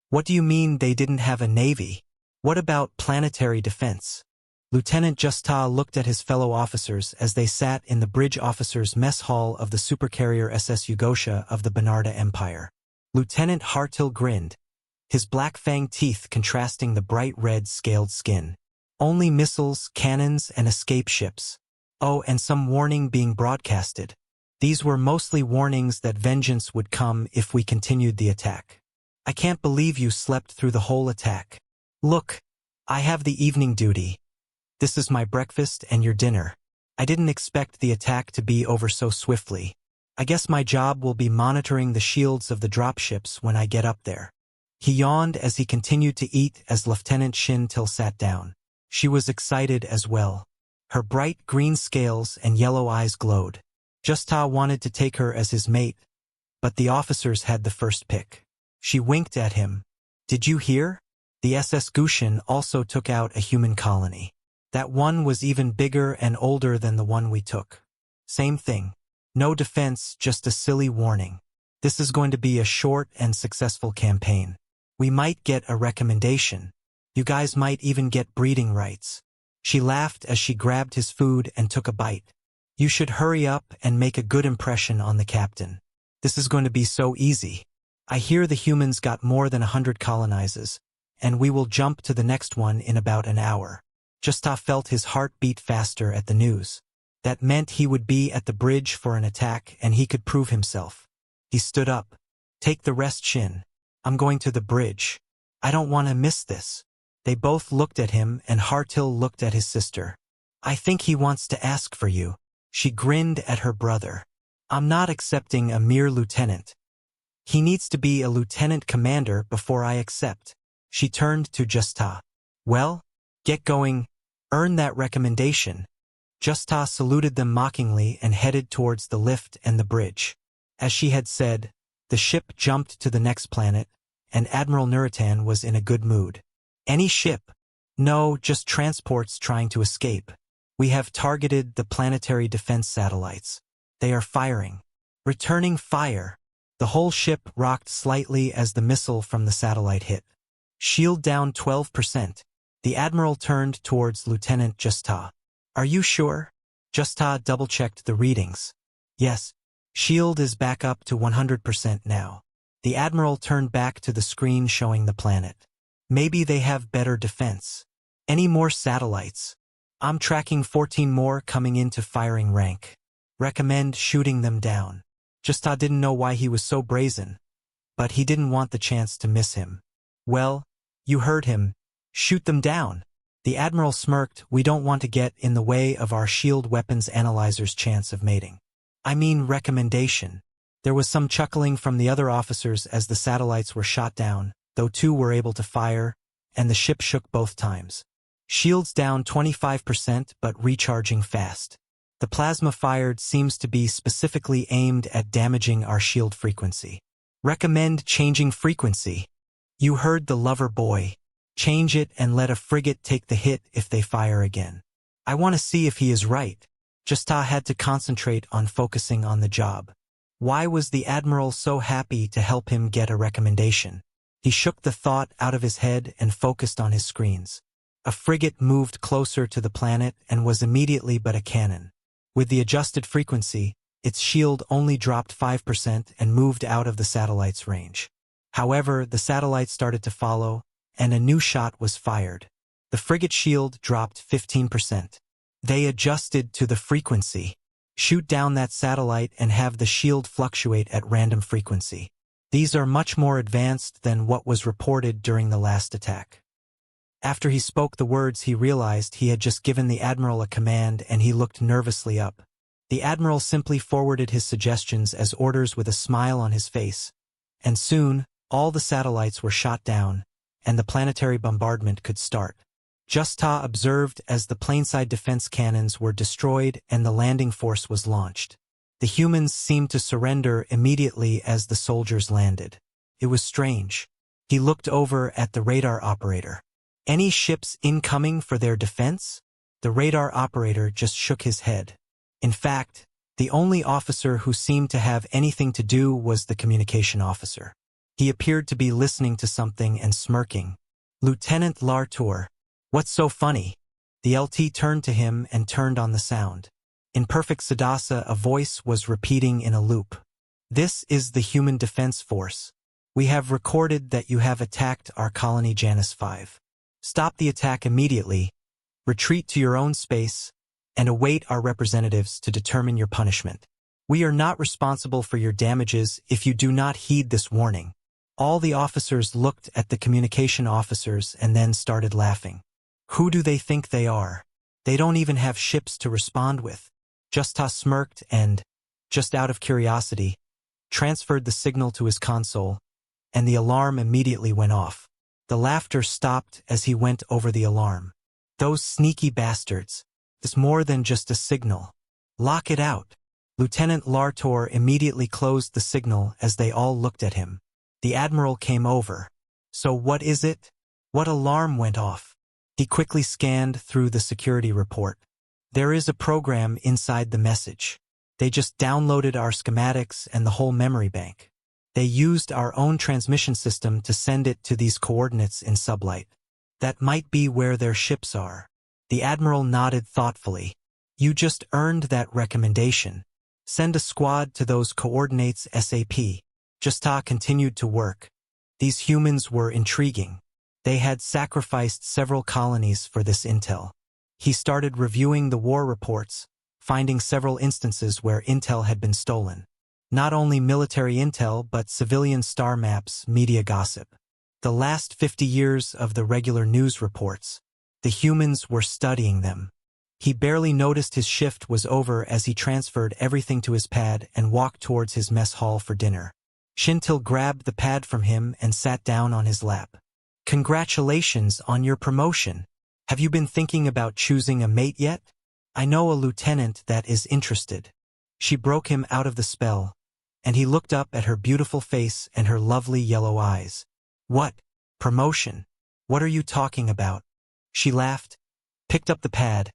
What do you mean they didn't have a navy? What about planetary defense? Lieutenant Justa looked at his fellow officers as they sat in the bridge officers' mess hall of the supercarrier SS Ugosha of the Bernarda Empire. Lieutenant Hartil grinned, his black-fanged teeth contrasting the bright red scaled skin. Only missiles, cannons, and escape ships. Oh, and some warning being broadcasted. These were mostly warnings that vengeance would come if we continued the attack. I can't believe you slept through the whole attack. Look, I have the evening duty. This is my breakfast and your dinner. I didn't expect the attack to be over so swiftly. I guess my job will be monitoring the shields of the dropships when I get up there. He yawned as he continued to eat as Lieutenant Shin Til sat down. She was excited as well. Her bright green scales and yellow eyes glowed. Justa wanted to take her as his mate, but the officers had the first pick. She winked at him. Did you hear? The SS Gushin also took out a human colony. That one was even bigger and older than the one we took. Same thing. No defense, just a silly warning. This is going to be a short and successful campaign. We might get a recommendation. You guys might even get breeding rights. She laughed as she grabbed his food and took a bite. You should hurry up and make a good impression on the captain. This is going to be so easy. I hear the humans got more than 100 colonizers, and we will jump to the next one in about an hour. Justa felt his heart beat faster at the news. That meant he would be at the bridge for an attack and he could prove himself. He stood up. Take the rest, Shin. I'm going to the bridge. I don't want to miss this. They both looked at him and Hartil looked at his sister. I think he wants to ask for you. She grinned at her brother. I'm not accepting a mere lieutenant. He needs to be a lieutenant commander before I accept. She turned to Justa. Well, get going. Earn that recommendation. Justa saluted them mockingly and headed towards the lift and the bridge. As she had said, the ship jumped to the next planet, and Admiral Nuritan was in a good mood. Any ship? No, just transports trying to escape. We have targeted the planetary defense satellites. They are firing. Returning fire. The whole ship rocked slightly as the missile from the satellite hit. Shield down 12%. The Admiral turned towards Lieutenant Justa. Are you sure? Justa double-checked the readings. Yes. Shield is back up to 100% now. The Admiral turned back to the screen showing the planet. Maybe they have better defense. Any more satellites? I'm tracking 14 more coming into firing rank. Recommend shooting them down. Justa didn't know why he was so brazen, but he didn't want the chance to miss him. Well, you heard him. Shoot them down. The Admiral smirked. We don't want to get in the way of our shield weapons analyzer's chance of mating. I mean recommendation. There was some chuckling from the other officers as the satellites were shot down, though 2 were able to fire, and the ship shook both times. Shields down 25% but recharging fast. The plasma fired seems to be specifically aimed at damaging our shield frequency. Recommend changing frequency. You heard the lover boy. Change it and let a frigate take the hit if they fire again. I want to see if he is right. Justa had to concentrate on focusing on the job. Why was the Admiral so happy to help him get a recommendation? He shook the thought out of his head and focused on his screens. A frigate moved closer to the planet and was immediately but a cannon. With the adjusted frequency, its shield only dropped 5% and moved out of the satellite's range. However, the satellite started to follow, and a new shot was fired. The frigate shield dropped 15%. They adjusted to the frequency. Shoot down that satellite and have the shield fluctuate at random frequency. These are much more advanced than what was reported during the last attack. After he spoke the words, he realized he had just given the Admiral a command and he looked nervously up. The Admiral simply forwarded his suggestions as orders with a smile on his face. And soon, all the satellites were shot down, and the planetary bombardment could start. Justa observed as the planeside defense cannons were destroyed and the landing force was launched. The humans seemed to surrender immediately as the soldiers landed. It was strange. He looked over at the radar operator. Any ships incoming for their defense? The radar operator just shook his head. In fact, the only officer who seemed to have anything to do was the communication officer. He appeared to be listening to something and smirking. Lieutenant Lartour, what's so funny? The LT turned to him and turned on the sound. In perfect Sadasa, a voice was repeating in a loop. This is the Human Defense Force. We have recorded that you have attacked our colony Janus 5. Stop the attack immediately, retreat to your own space, and await our representatives to determine your punishment. We are not responsible for your damages if you do not heed this warning. All the officers looked at the communication officers and then started laughing. Who do they think they are? They don't even have ships to respond with. Justa smirked and, just out of curiosity, transferred the signal to his console, and the alarm immediately went off. The laughter stopped as he went over the alarm. Those sneaky bastards. It's more than just a signal. Lock it out. Lieutenant Lartour immediately closed the signal as they all looked at him. The Admiral came over. So what is it? What alarm went off? He quickly scanned through the security report. There is a program inside the message. They just downloaded our schematics and the whole memory bank. They used our own transmission system to send it to these coordinates in sublight. That might be where their ships are. The Admiral nodded thoughtfully. You just earned that recommendation. Send a squad to those coordinates SAP. Justa continued to work. These humans were intriguing. They had sacrificed several colonies for this intel. He started reviewing the war reports, finding several instances where intel had been stolen. Not only military intel but civilian star maps, media gossip. The last 50 years of the regular news reports. The humans were studying them. He barely noticed his shift was over as he transferred everything to his pad and walked towards his mess hall for dinner. Shintil grabbed the pad from him and sat down on his lap. Congratulations on your promotion. Have you been thinking about choosing a mate yet? I know a lieutenant that is interested. She broke him out of the spell, and he looked up at her beautiful face and her lovely yellow eyes. What? Promotion? What are you talking about? She laughed, picked up the pad,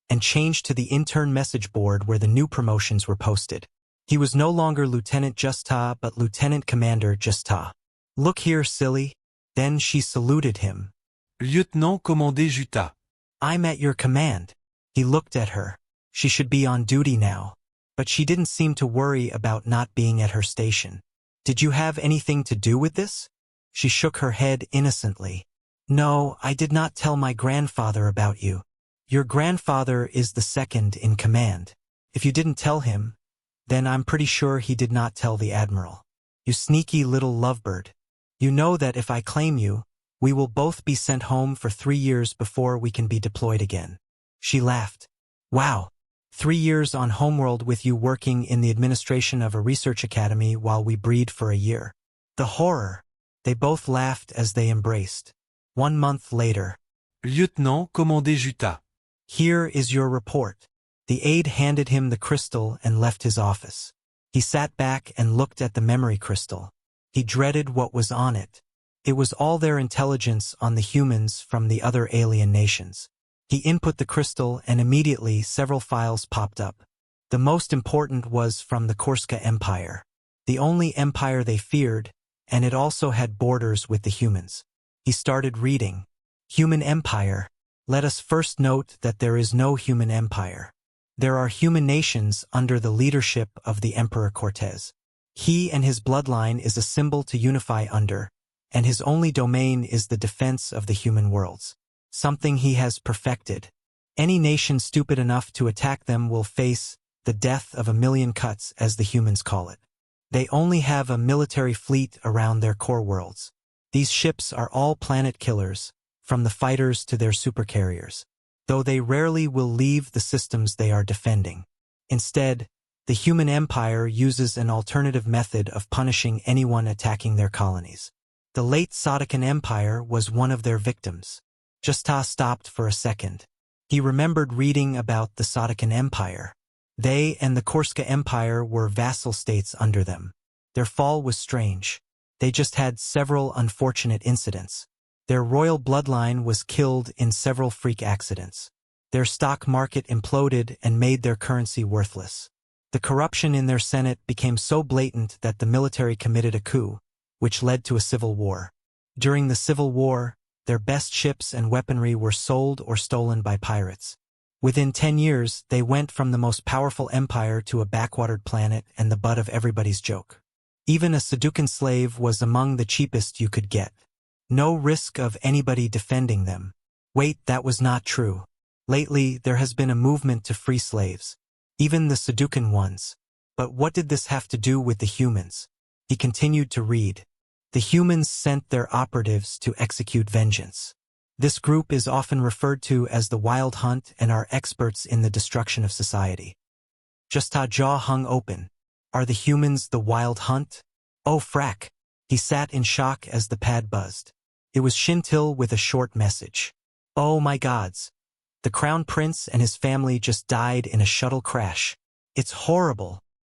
and changed to the intern message board where the new promotions were posted. He was no longer Lieutenant Justa but Lieutenant Commander Justa. Look here, silly. Then she saluted him. Lieutenant Commandé Juta. I'm at your command. He looked at her. She should be on duty now. But she didn't seem to worry about not being at her station. Did you have anything to do with this? She shook her head innocently. No, I did not tell my grandfather about you. Your grandfather is the second in command. If you didn't tell him, then I'm pretty sure he did not tell the Admiral. You sneaky little lovebird. You know that if I claim you, we will both be sent home for 3 years before we can be deployed again. She laughed. Wow. 3 years on homeworld with you working in the administration of a research academy while we breed for a year. The horror. They both laughed as they embraced. 1 month later. Lieutenant Commandé Juta. Here is your report. The aide handed him the crystal and left his office. He sat back and looked at the memory crystal. He dreaded what was on it. It was all their intelligence on the humans from the other alien nations. He input the crystal and immediately several files popped up. The most important was from the Korska Empire. The only empire they feared, and it also had borders with the humans. He started reading. Human Empire. Let us first note that there is no human empire. There are human nations under the leadership of the Emperor Cortez. He and his bloodline is a symbol to unify under, and his only domain is the defense of the human worlds. Something he has perfected. Any nation stupid enough to attack them will face the death of a million cuts, as the humans call it. They only have a military fleet around their core worlds. These ships are all planet killers, from the fighters to their supercarriers, though they rarely will leave the systems they are defending. Instead, the human empire uses an alternative method of punishing anyone attacking their colonies. The late Sodican Empire was one of their victims. Justa stopped for a second. He remembered reading about the Sodican Empire. They and the Korska Empire were vassal states under them. Their fall was strange. They just had several unfortunate incidents. Their royal bloodline was killed in several freak accidents. Their stock market imploded and made their currency worthless. The corruption in their senate became so blatant that the military committed a coup, which led to a civil war. During the Civil War, their best ships and weaponry were sold or stolen by pirates. Within 10 years, they went from the most powerful empire to a backwatered planet and the butt of everybody's joke. Even a Saducan slave was among the cheapest you could get. No risk of anybody defending them. Wait, that was not true. Lately, there has been a movement to free slaves. Even the Saducan ones. But what did this have to do with the humans? He continued to read. The humans sent their operatives to execute vengeance. This group is often referred to as the Wild Hunt and are experts in the destruction of society. Just's jaw hung open. Are the humans the Wild Hunt? Oh frack. He sat in shock as the pad buzzed. It was Shintil with a short message. Oh my gods. The Crown Prince and his family just died in a shuttle crash. It's horrible.